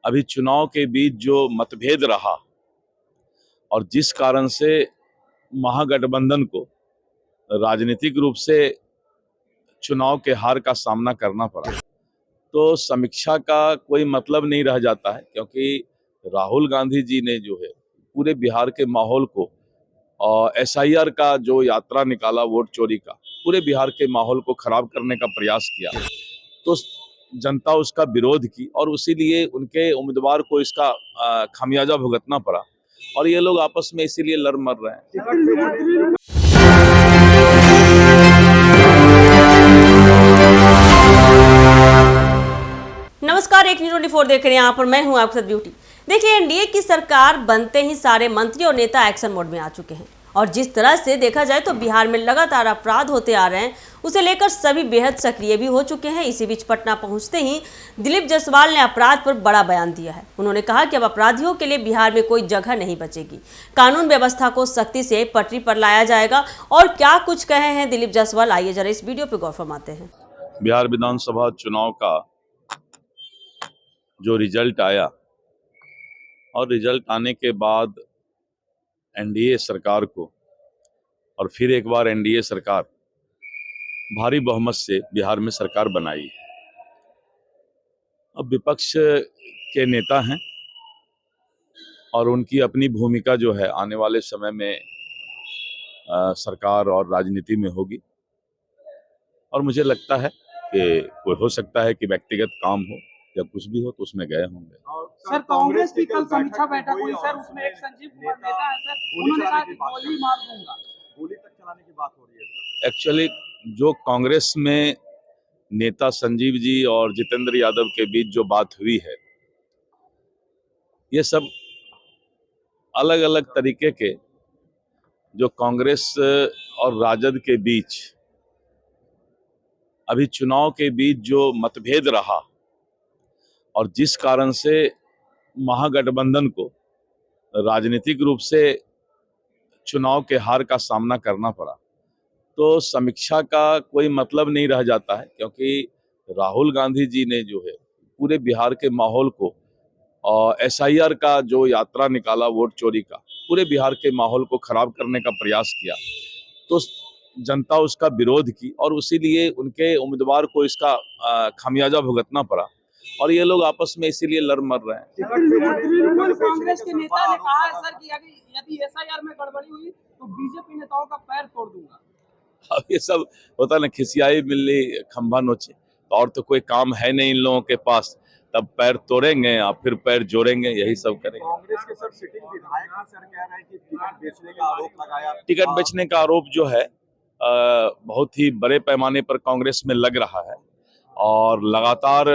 अभी चुनाव के बीच जो मतभेद रहा और जिस कारण से महागठबंधन को राजनीतिक रूप से चुनाव के हार का सामना करना पड़ा, तो समीक्षा का कोई मतलब नहीं रह जाता है, क्योंकि राहुल गांधी जी ने जो है पूरे बिहार के माहौल को और एसआईआर का जो यात्रा निकाला वोट चोरी का, पूरे बिहार के माहौल को खराब करने का प्रयास किया, तो जनता उसका विरोध की और इसीलिए उनके उम्मीदवार को इसका खामियाजा भुगतना पड़ा और ये लोग आपस में इसीलिए लड़ मर रहे हैं। नमस्कार, एक न्यूज़ 24 देख रहे हैं। यहाँ पर मैं हूँ आपके साथ ब्यूटी। देखिए, एनडीए की सरकार बनते ही सारे मंत्री और नेता एक्शन मोड में आ चुके हैं और जिस तरह से देखा जाए तो बिहार में लगातार अपराध होते आ रहे हैं, उसे लेकर सभी बेहद सक्रिय भी हो चुके हैं। इसी बीच पटना पहुंचते ही दिलीप जायसवाल ने अपराध पर बड़ा बयान दिया है। उन्होंने कहा कि अब अपराधियों के लिए बिहार में कोई जगह नहीं बचेगी, कानून व्यवस्था को सख्ती से पटरी पर लाया जाएगा। और क्या कुछ कहे हैं दिलीप जायसवाल, आइए जरा इस वीडियो पे गौर फरमाते हैं। बिहार विधानसभा चुनाव का जो रिजल्ट आया और रिजल्ट आने के बाद एनडीए सरकार को और फिर एक बार एनडीए सरकार भारी बहुमत से बिहार में सरकार बनाई। अब विपक्ष के नेता हैं और उनकी अपनी भूमिका जो है आने वाले समय में सरकार और राजनीति में होगी और मुझे लगता है कि कोई हो सकता है कि व्यक्तिगत काम हो या कुछ भी हो तो उसमें गए होंगे। सर, कांग्रेस की कल समीक्षा बैठक हुई सर, उसमें एक संजीव कुमार नेता है सर, उन्होंने कहा कि गोली मार दूंगा, गोली तक चलाने की बात हो रही है सर। एक्चुअली जो कांग्रेस में नेता संजीव जी और जितेंद्र यादव के बीच जो बात हुई है, ये सब अलग अलग तरीके के जो कांग्रेस और राजद के बीच अभी चुनाव के बीच जो मतभेद रहा और जिस कारण से महागठबंधन को राजनीतिक रूप से चुनाव के हार का सामना करना पड़ा, तो समीक्षा का कोई मतलब नहीं रह जाता है, क्योंकि राहुल गांधी जी ने जो है पूरे बिहार के माहौल को और एसआईआर का जो यात्रा निकाला वोट चोरी का, पूरे बिहार के माहौल को खराब करने का प्रयास किया, तो जनता उसका विरोध की और इसीलिए उनके उम्मीदवार को इसका खामियाजा भुगतना पड़ा और ये लोग आपस में इसीलिए लड़ मर रहे हैं। कांग्रेस के नेता ने कहा है सर कि यदि एसआईआर में गड़बड़ी हुई तो बीजेपी नेताओं का पैर तोड़ दूंगा। अब ये सब होता ना, खिसियाई मिली खंभा नोचे, और तो कोई काम है नहीं इन लोगों के पास, तब पैर तोड़ेंगे और फिर पैर जोड़ेंगे, यही सब करेंगे। कांग्रेस के सर सिटिंग विधायक सर कह रहे हैं कि टिकट बेचने का आरोप लगाया। टिकट बेचने का आरोप जो है बहुत ही बड़े पैमाने पर कांग्रेस में लग रहा है और लगातार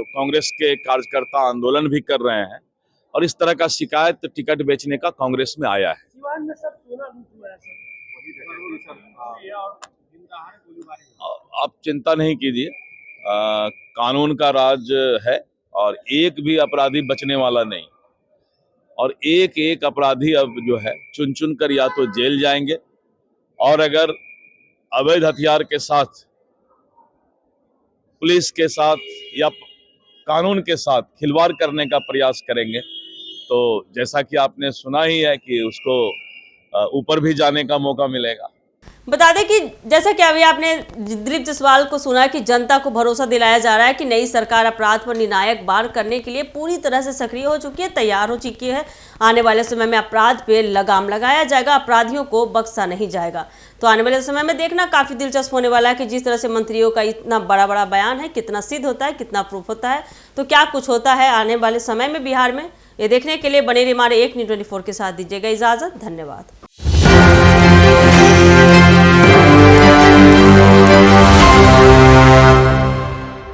कांग्रेस के कार्यकर्ता आंदोलन भी कर रहे हैं और इस तरह का शिकायत टिकट बेचने का कांग्रेस में आया है। सीवान में सर सोना लूट हुआ है सर। आप चिंता नहीं कीजिए, कानून का राज है और एक भी अपराधी बचने वाला नहीं और एक एक अपराधी अब जो है चुन चुन कर या तो जेल जाएंगे और अगर अवैध हथियार के साथ पुलिस के साथ या कानून के साथ खिलवाड़ करने का प्रयास करेंगे तो जैसा कि आपने सुना ही है कि उसको ऊपर भी जाने का मौका मिलेगा। बता दें कि जैसा कि अभी आपने दिलीप जायसवाल को सुना कि जनता को भरोसा दिलाया जा रहा है कि नई सरकार अपराध पर निर्णायक वार करने के लिए पूरी तरह से सक्रिय हो चुकी है, तैयार हो चुकी है। आने वाले समय में अपराध पे लगाम लगाया जाएगा, अपराधियों को बख्शा नहीं जाएगा। तो आने वाले समय में देखना काफ़ी दिलचस्प होने वाला है कि जिस तरह से मंत्रियों का इतना बड़ा बड़ा बयान है, कितना सिद्ध होता है, कितना प्रूफ होता है, तो क्या कुछ होता है आने वाले समय में बिहार में, ये देखने के लिए बने रहिए हमारे एक न्यूज़ 24 के साथ। दीजिएगा इजाज़त, धन्यवाद।